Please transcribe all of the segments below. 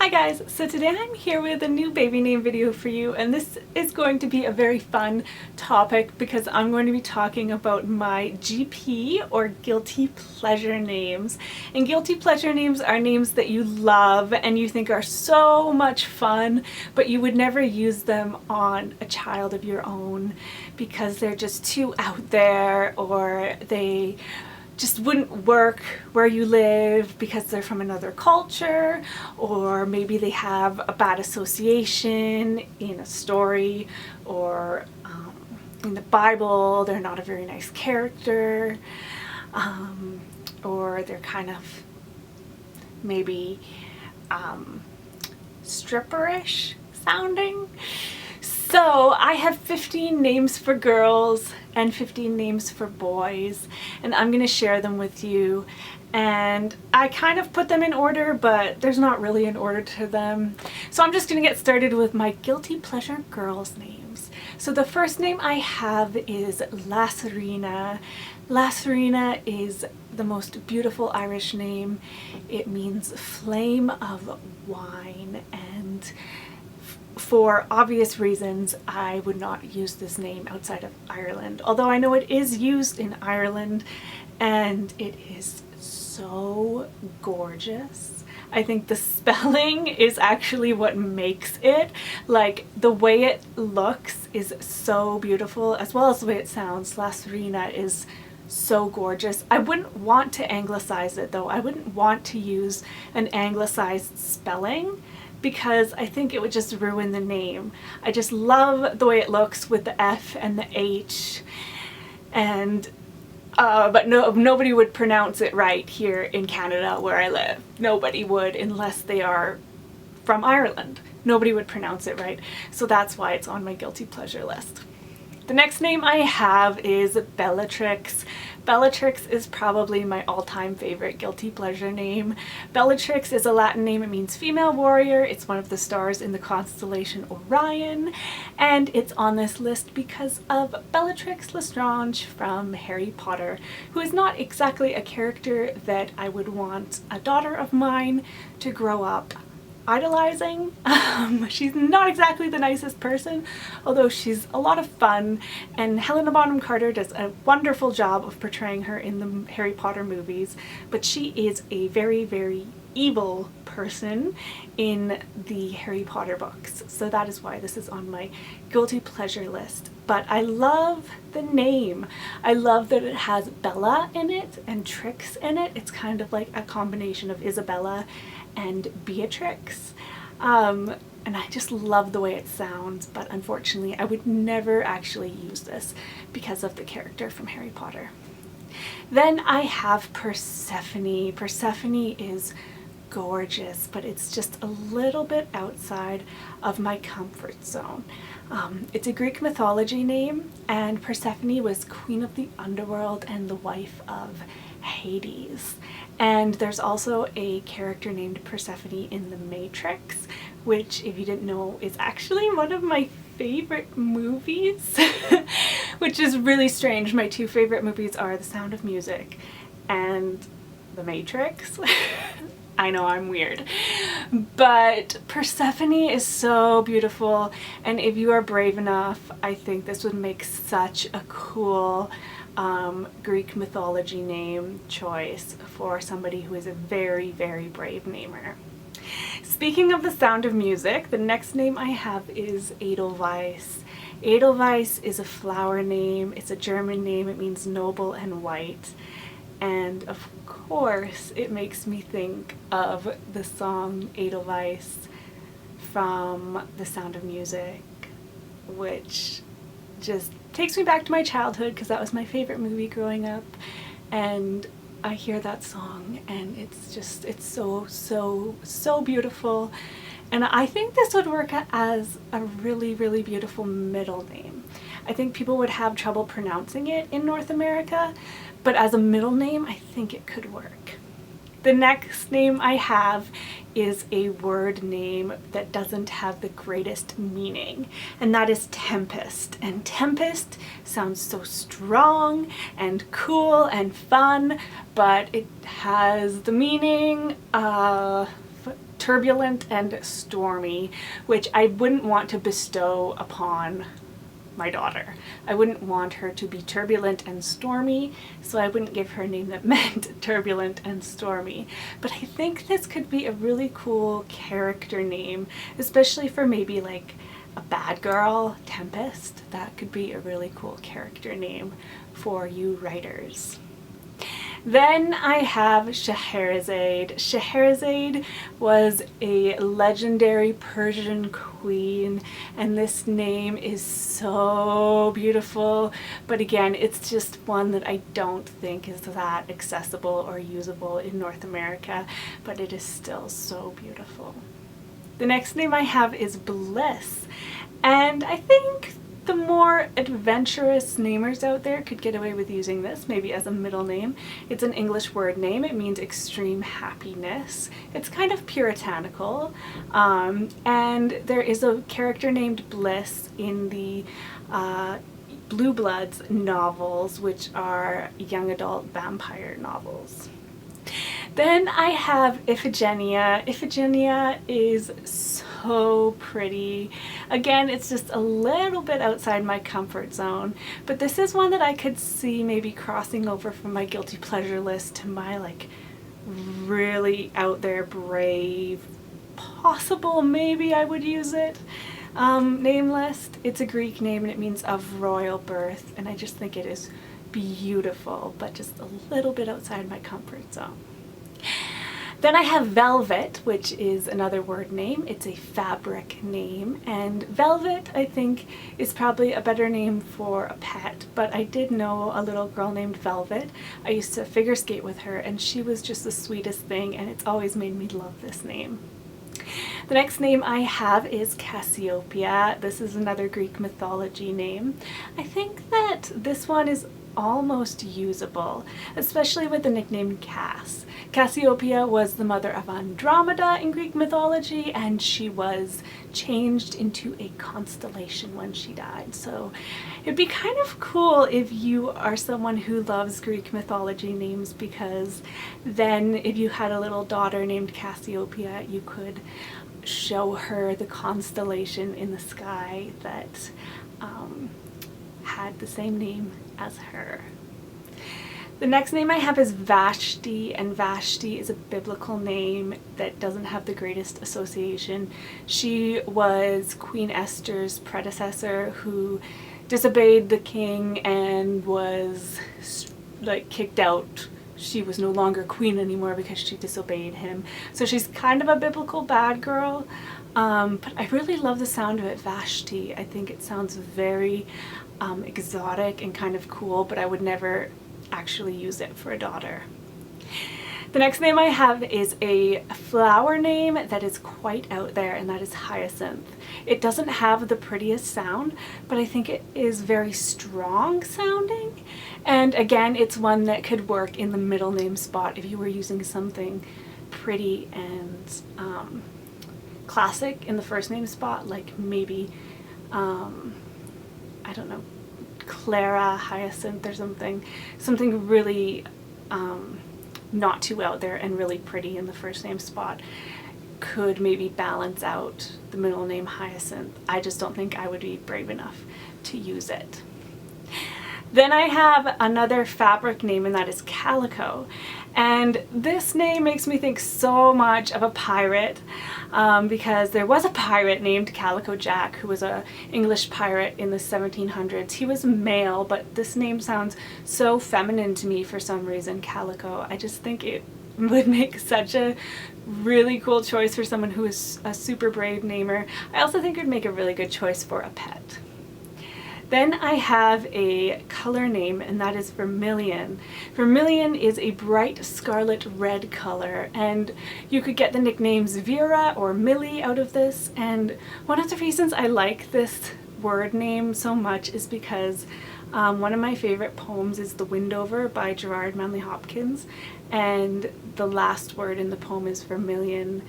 Hi guys, so today I'm here with a new baby name video for you, and this is going to be a very fun topic because I'm going to be talking about my GP or guilty pleasure names. And guilty pleasure names are names that you love and you think are so much fun, but you would never use them on a child of your own because they're just too out there, or they just wouldn't work where you live because they're from another culture, or maybe they have a bad association in a story, or in the Bible they're not a very nice character, or they're kind of maybe stripperish sounding. So I have 15 names for girls and 15 names for boys, and I'm going to share them with you. And I kind of put them in order, but there's not really an order to them. So I'm just going to get started with my guilty pleasure girls' names. So the first name I have is La Sirena. La Sirena is the most beautiful Irish name. It means flame of wine, and for obvious reasons, I would not use this name outside of Ireland, although I know it is used in Ireland, and it is so gorgeous. I think the spelling is actually what makes it. Like, the way it looks is so beautiful, as well as the way it sounds. La Sirena is so gorgeous. I wouldn't want to anglicize it though. I wouldn't want to use an anglicized spelling, because I think it would just ruin the name. I just love the way it looks with the F and the H, and but nobody would pronounce it right here in Canada where I live. Nobody would, unless they are from Ireland. Nobody would pronounce it right. So that's why it's on my guilty pleasure list. The next name I have is Bellatrix. Bellatrix is probably my all-time favorite guilty pleasure name. Bellatrix is a Latin name. It means female warrior. It's one of the stars in the constellation Orion, and it's on this list because of Bellatrix Lestrange from Harry Potter, who is not exactly a character that I would want a daughter of mine to grow up idolizing. She's not exactly the nicest person, although she's a lot of fun, and Helena Bonham Carter does a wonderful job of portraying her in the Harry Potter movies, but she is a very, very evil person in the Harry Potter books. So that is why this is on my guilty pleasure list. But I love the name. I love that it has Bella in it and Trix in it. It's kind of like a combination of Isabella and Beatrix. And I just love the way it sounds, but unfortunately I would never actually use this because of the character from Harry Potter. Then I have Persephone. Persephone is gorgeous, but it's just a little bit outside of my comfort zone. It's a Greek mythology name, and Persephone was queen of the underworld and the wife of Hades. And there's also a character named Persephone in The Matrix, which, if you didn't know, is actually one of my favorite movies, which is really strange. My two favorite movies are The Sound of Music and The Matrix. I know, I'm weird. But Persephone is so beautiful, and if you are brave enough, I think this would make such a cool Greek mythology name choice for somebody who is a very, very brave namer. Speaking of The Sound of Music, the next name I have is Edelweiss. Edelweiss is a flower name. It's a German name. It means noble and white. And of course, it makes me think of the song Edelweiss from The Sound of Music, which just takes me back to my childhood because that was my favorite movie growing up. And I hear that song and it's so beautiful. And I think this would work as a really, really beautiful middle name. I think people would have trouble pronouncing it in North America, but as a middle name, I think it could work. The next name I have is a word name that doesn't have the greatest meaning, and that is Tempest. And Tempest sounds so strong and cool and fun, but it has the meaning turbulent and stormy, which I wouldn't want to bestow upon my daughter. I wouldn't want her to be turbulent and stormy, so I wouldn't give her a name that meant turbulent and stormy. But I think this could be a really cool character name, especially for maybe like a bad girl, Tempest. That could be a really cool character name for you writers. Then I have Scheherezade. Scheherezade was a legendary Persian queen, and this name is so beautiful, but again, it's just one that I don't think is that accessible or usable in North America, but it is still so beautiful. The next name I have is Bliss, and I think the more adventurous namers out there could get away with using this, maybe as a middle name. It's an English word name. It means extreme happiness. It's kind of puritanical, and there is a character named Bliss in the Blue Bloods novels, which are young adult vampire novels. Then I have Iphigenia. Iphigenia is so pretty. Again, it's just a little bit outside my comfort zone, but this is one that I could see maybe crossing over from my guilty pleasure list to my like really out there brave, possible maybe I would use it name list. It's a Greek name and it means of royal birth, and I just think it is beautiful, but just a little bit outside my comfort zone. Then I have Velvet, which is another word name. It's a fabric name, and Velvet I think is probably a better name for a pet, but I did know a little girl named Velvet. I used to figure skate with her and she was just the sweetest thing, and it's always made me love this name. The next name I have is Cassiopeia. This is another Greek mythology name. I think that this one is almost usable, especially with the nickname Cass. Cassiopeia was the mother of Andromeda in Greek mythology, and she was changed into a constellation when she died. So it'd be kind of cool if you are someone who loves Greek mythology names, because then if you had a little daughter named Cassiopeia, you could show her the constellation in the sky that had the same name as her. The next name I have is Vashti, and Vashti is a biblical name that doesn't have the greatest association. She was Queen Esther's predecessor who disobeyed the king and was like kicked out. She was no longer queen anymore because she disobeyed him. So she's kind of a biblical bad girl, but I really love the sound of it, Vashti. I think it sounds very exotic and kind of cool, but I would never actually use it for a daughter. The next name I have is a flower name that is quite out there, and that is Hyacinth. It doesn't have the prettiest sound, but I think it is very strong sounding, and again, it's one that could work in the middle name spot if you were using something pretty and classic in the first name spot, like maybe I don't know, Clara, Hyacinth, or something really not too out there and really pretty in the first name spot could maybe balance out the middle name Hyacinth. I just don't think I would be brave enough to use it. Then I have another fabric name, and that is Calico. And this name makes me think so much of a pirate, because there was a pirate named Calico Jack who was an English pirate in the 1700s. He was male, but this name sounds so feminine to me for some reason, Calico. I just think it would make such a really cool choice for someone who is a super brave namer. I also think it would make a really good choice for a pet. Then I have a color name, and that is Vermilion. Vermilion is a bright scarlet red color, and you could get the nicknames Vera or Millie out of this. And one of the reasons I like this word name so much is because one of my favorite poems is The Windover by Gerard Manley Hopkins, and the last word in the poem is vermilion,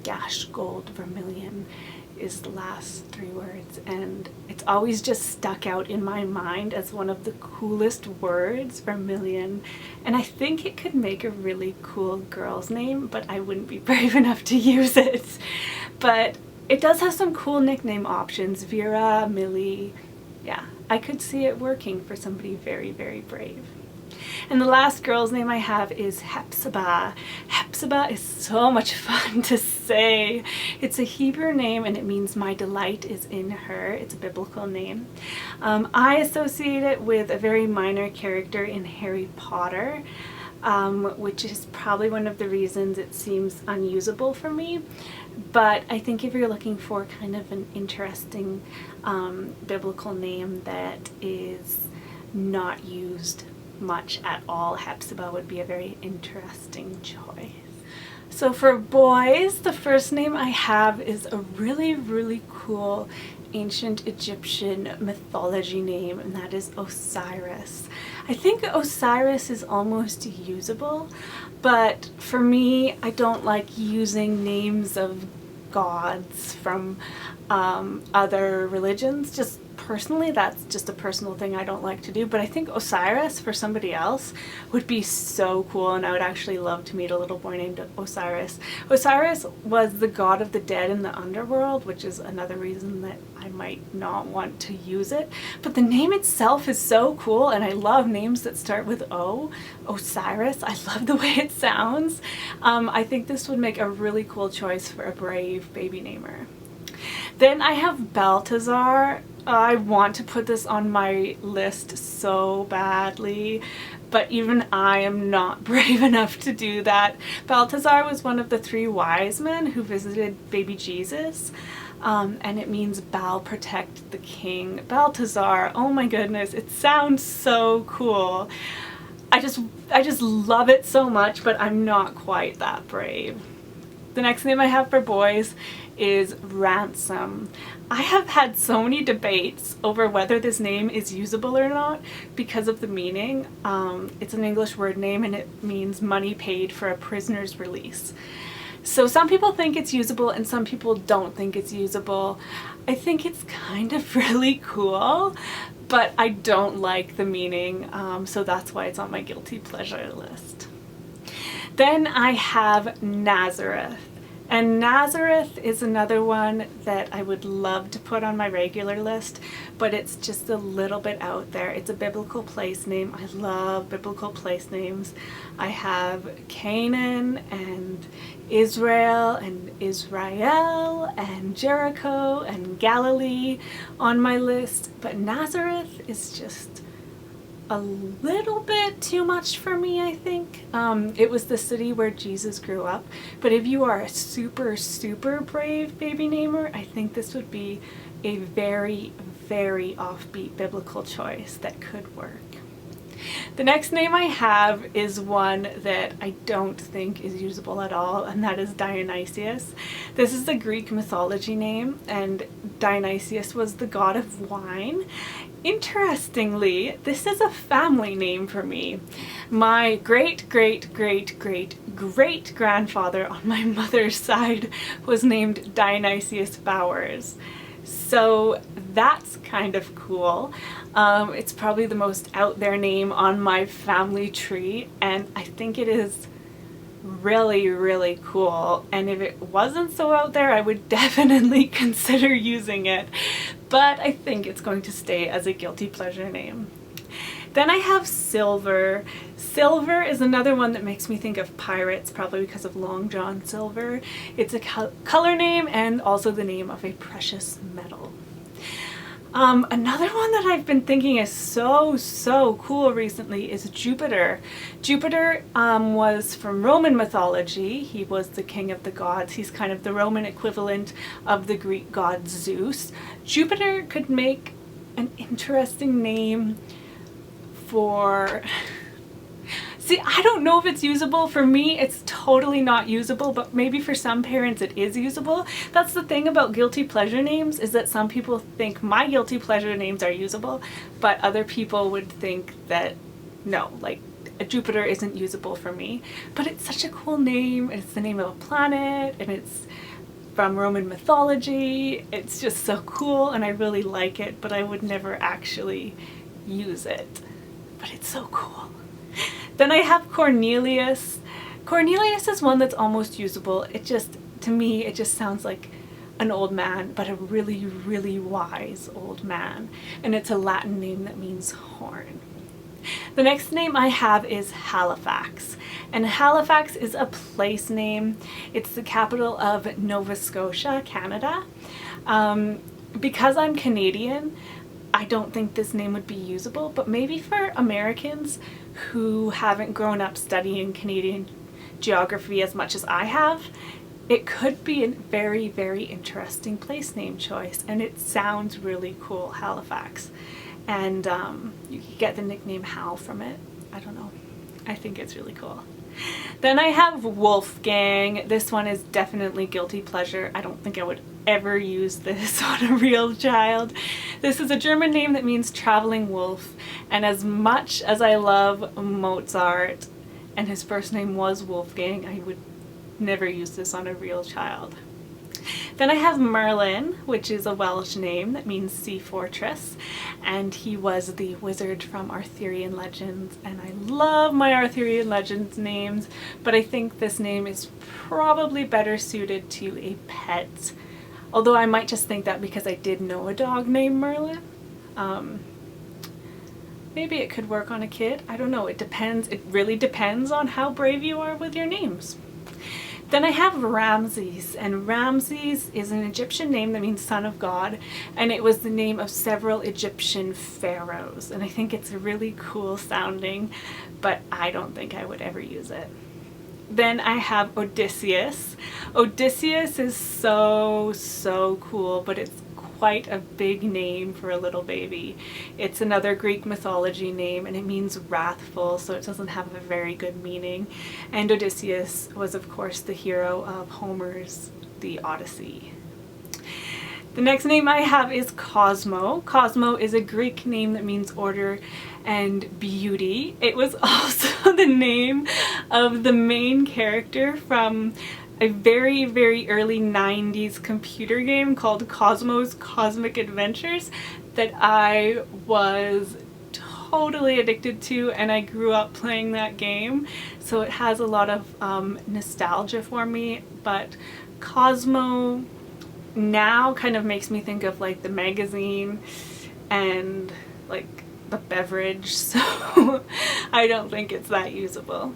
gash gold vermilion. is the last 3 words, and it's always just stuck out in my mind as one of the coolest words, vermilion, and I think it could make a really cool girl's name, but I wouldn't be brave enough to use it. But it does have some cool nickname options, Vera, Millie. Yeah, I could see it working for somebody very, very brave. And the last girl's name I have is Hepzibah. Hepzibah is so much fun to say. It's a Hebrew name and it means my delight is in her. It's a biblical name. I associate it with a very minor character in Harry Potter, which is probably one of the reasons it seems unusable for me. But I think if you're looking for kind of an interesting biblical name that is not used much at all, Hepzibah would be a very interesting choice. So for boys, the first name I have is a really, really cool ancient Egyptian mythology name, and that is Osiris. I think Osiris is almost usable, but for me, I don't like using names of gods from other religions. Just personally, that's just a personal thing I don't like to do, but I think Osiris for somebody else would be so cool, and I would actually love to meet a little boy named Osiris. Osiris was the god of the dead in the underworld, which is another reason that I might not want to use it, but the name itself is so cool, and I love names that start with O. Osiris, I love the way it sounds. I think this would make a really cool choice for a brave baby namer. Then I have Balthazar. I want to put this on my list so badly, but even I am not brave enough to do that. Balthazar was one of the 3 wise men who visited baby Jesus, and it means Bal protect the king. Balthazar, oh my goodness, it sounds so cool. I just love it so much, but I'm not quite that brave. The next name I have for boys is Ransom. I have had so many debates over whether this name is usable or not because of the meaning. It's an English word name and it means money paid for a prisoner's release. So some people think it's usable and some people don't think it's usable. I think it's kind of really cool, but I don't like the meaning, so that's why it's on my guilty pleasure list. Then I have Nazareth. And Nazareth is another one that I would love to put on my regular list, but it's just a little bit out there. It's a biblical place name. I love biblical place names. I have Canaan and Israel and Israel and Jericho and Galilee on my list, but Nazareth is just a little bit too much for me, I think. It was the city where Jesus grew up, but if you are a super, super brave baby namer, I think this would be a very, very offbeat biblical choice that could work. The next name I have is one that I don't think is usable at all, and that is Dionysius. This is a Greek mythology name, and Dionysius was the god of wine. Interestingly, this is a family name for me. My great-great-great-great-great-grandfather on my mother's side was named Dionysius Bowers. So that's kind of cool. It's probably the most out there name on my family tree, and I think it is really, really cool. And if it wasn't so out there, I would definitely consider using it. But I think it's going to stay as a guilty pleasure name. Then I have Silver. Silver is another one that makes me think of pirates, probably because of Long John Silver. It's a color name and also the name of a precious metal. Another one that I've been thinking is so cool recently is Jupiter. Jupiter was from Roman mythology. He was the king of the gods. He's kind of the Roman equivalent of the Greek god Zeus. Jupiter could make an interesting name for... See, I don't know if it's usable. For me, it's totally not usable, but maybe for some parents it is usable. That's the thing about guilty pleasure names, is that some people think my guilty pleasure names are usable, but other people would think that no, like a Jupiter isn't usable for me. But it's such a cool name, and it's the name of a planet, and it's from Roman mythology. It's just so cool and I really like it, but I would never actually use it. But it's so cool. Then I have Cornelius. Cornelius is one that's almost usable. It just, to me, it just sounds like an old man, but a really, really wise old man. And it's a Latin name that means horn. The next name I have is Halifax, and Halifax is a place name. It's the capital of Nova Scotia, Canada. Because I'm Canadian, I don't think this name would be usable, but maybe for Americans who haven't grown up studying Canadian geography as much as I have, it could be a very, very interesting place name choice, and it sounds really cool, Halifax. And you can get the nickname Hal from it. I don't know. I think it's really cool. Then I have Wolfgang. This one is definitely guilty pleasure. I don't think I would ever use this on a real child. This is a German name that means traveling wolf. And as much as I love Mozart and his first name was Wolfgang, I would never use this on a real child. Then I have Merlin, which is a Welsh name that means sea fortress, and he was the wizard from Arthurian legends, and I love my Arthurian legends names, but I think this name is probably better suited to a pet, although I might just think that because I did know a dog named Merlin. Maybe it could work on a kid. I don't know. It depends. It really depends on how brave you are with your names. Then I have Ramses, and Ramses is an Egyptian name that means son of God, and it was the name of several Egyptian pharaohs, and I think it's really cool sounding, but I don't think I would ever use it. Then I have Odysseus. Odysseus is so cool, but it's quite a big name for a little baby. It's another Greek mythology name and it means wrathful, so it doesn't have a very good meaning. And Odysseus was of course the hero of Homer's The Odyssey. The next name I have is Cosmo. Cosmo is a Greek name that means order and beauty. It was also the name of the main character from a very, very early 90s computer game called Cosmo's Cosmic Adventures that I was totally addicted to, and I grew up playing that game, so it has a lot of nostalgia for me. But Cosmo now kind of makes me think of like the magazine and like the beverage, so I don't think it's that usable.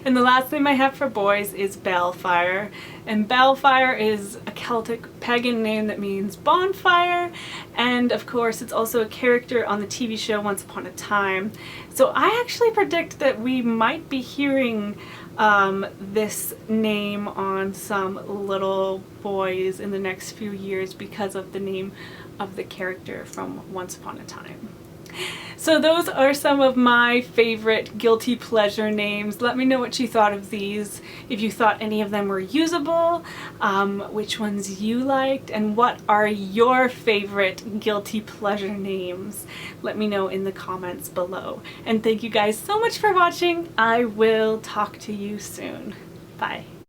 And the last name I have for boys is Balfire, and Balfire is a Celtic pagan name that means bonfire, and of course it's also a character on the TV show Once Upon a Time. So I actually predict that we might be hearing this name on some little boys in the next few years because of the name of the character from Once Upon a Time. So those are some of my favorite guilty pleasure names. Let me know what you thought of these, if you thought any of them were usable, which ones you liked, and what are your favorite guilty pleasure names. Let me know in the comments below. And thank you guys so much for watching. I will talk to you soon. Bye.